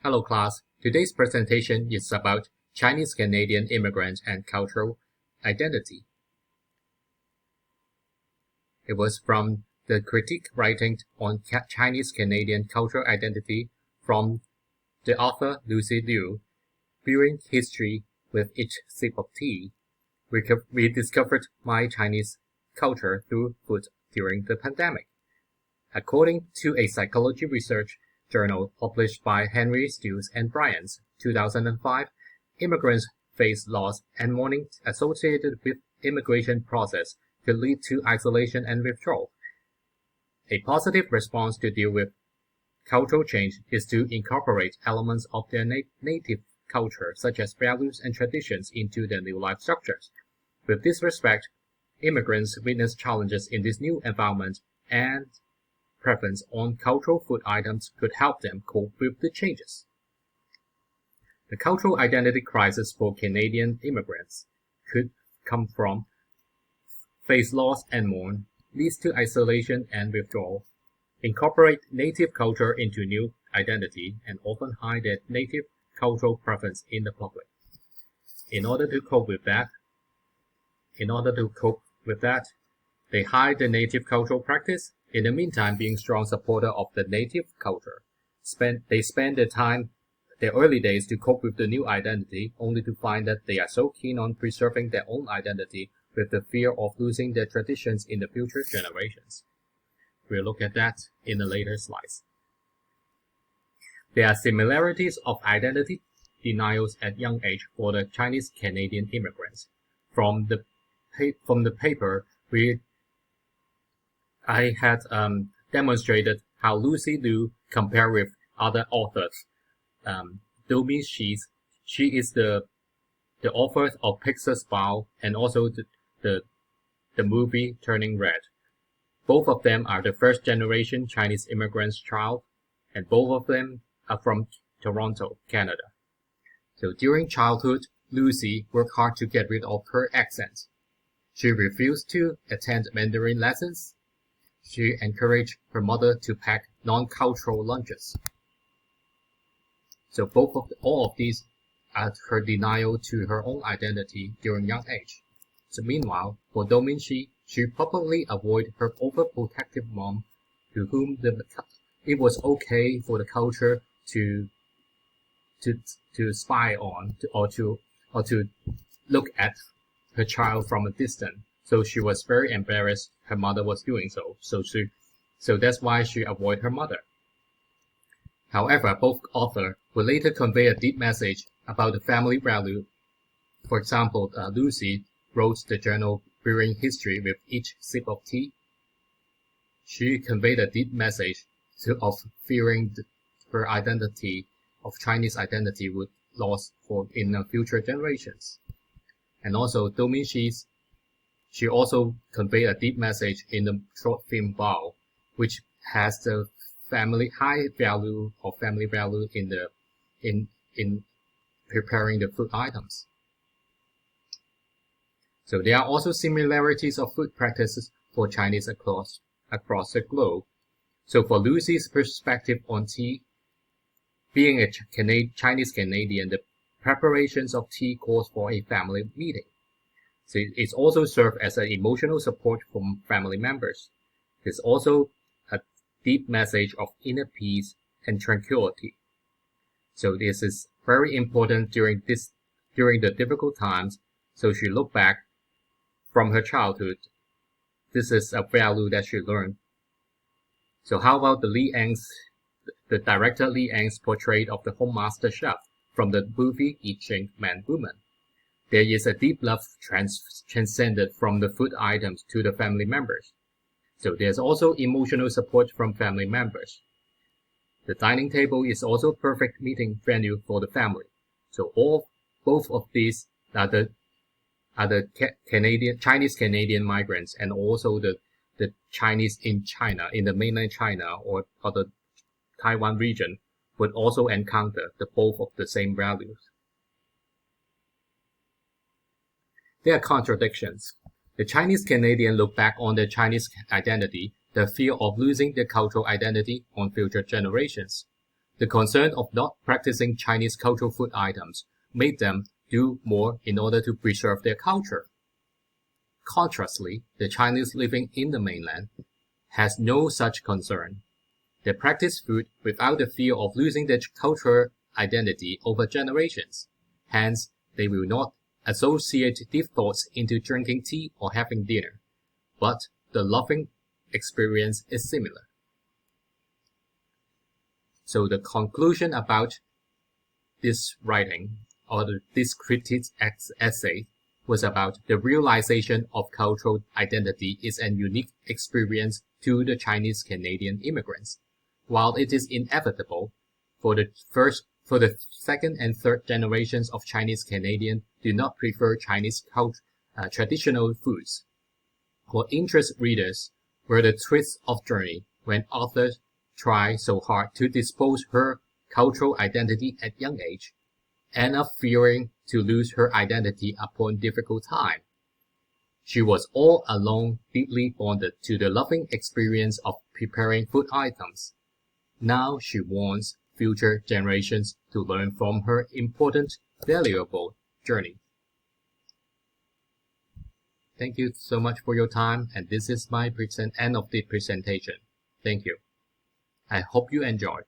Hello class, today's presentation is about Chinese-Canadian immigrants and cultural identity. It was from the critique writing on Chinese-Canadian cultural identity from the author Lucy Liu. Viewing history with each sip of tea, we discovered my Chinese culture through food during the pandemic. According to a psychology research journal published by Henry Stills and Bryant, 2005, immigrants face loss and mourning associated with immigration process could lead to isolation and withdrawal. A positive response to deal with cultural change is to incorporate elements of their native culture, such as values and traditions, into their new life structures. With this respect, immigrants witness challenges in this new environment, and preference on cultural food items could help them cope with the changes. The cultural identity crisis for Canadian immigrants could come from face loss and mourn, leads to isolation and withdrawal, incorporate native culture into new identity, and often hide their native cultural preference in the public. In order to cope with that, they hide the native cultural practice. In the meantime, being strong supporter of the native culture, they spend their early days to cope with the new identity, only to find that they are so keen on preserving their own identity with the fear of losing their traditions in the future generations. We'll look at that in the later slides. There are similarities of identity denials at young age for the Chinese-Canadian immigrants. From the paper, I had demonstrated how Lucy Liu compared with other authors. Domin Shi is the author of Pixar's Bao and also the movie Turning Red. Both of them are the first generation Chinese immigrants child, and both of them are from Toronto, Canada. So during childhood, Lucy worked hard to get rid of her accent. She refused to attend Mandarin lessons. She encouraged her mother to pack non-cultural lunches. So all of these are her denial to her own identity during young age. So meanwhile, for Domin Shi, she probably avoided her overprotective mom, to whom it was okay for the culture to spy on or to look at her child from a distance. So she was very embarrassed her mother was doing so. So that's why she avoided her mother. However, both authors will later convey a deep message about the family value. For example, Lucy wrote the journal Viewing History with Each Sip of Tea. She conveyed a deep message of fearing her identity, of Chinese identity, would lost in the future generations. And also, Domin she also conveyed a deep message in the short film Bao, which has the family value in preparing the food items. So there are also similarities of food practices for Chinese across the globe. So for Lucy's perspective on tea, being a Chinese Canadian, the preparations of tea calls for a family meeting. So it also serves as an emotional support from family members. There's also a deep message of inner peace and tranquility. So this is very important during the difficult times. So she looked back from her childhood. This is a value that she learned. So how about the director Li Ang's portrait of the home master chef from the movie I Ching Man Woman? There is a deep love transcended from the food items to the family members. So there's also emotional support from family members. The dining table is also a perfect meeting venue for the family. So both of these are the Chinese Canadian migrants, and also the Chinese in China, in the mainland China or the Taiwan region, would also encounter both of the same values. There are contradictions. The Chinese Canadian look back on their Chinese identity, the fear of losing their cultural identity on future generations. The concern of not practicing Chinese cultural food items made them do more in order to preserve their culture. Contrastly, the Chinese living in the mainland has no such concern. They practice food without the fear of losing their cultural identity over generations. Hence, they will not associate deep thoughts into drinking tea or having dinner, but the loving experience is similar. So the conclusion about this writing, or this critique essay, was about the realization of cultural identity is an unique experience to the Chinese Canadian immigrants. While it is inevitable for the second and third generations of Chinese Canadian do not prefer Chinese traditional foods. For interest readers were the twists of journey when authors try so hard to dispose her cultural identity at young age, and of fearing to lose her identity upon difficult time. She was all along deeply bonded to the loving experience of preparing food items. Now she wants future generations to learn from her important, valuable journey. Thank you so much for your time, and this is my end of the presentation. Thank you. I hope you enjoyed.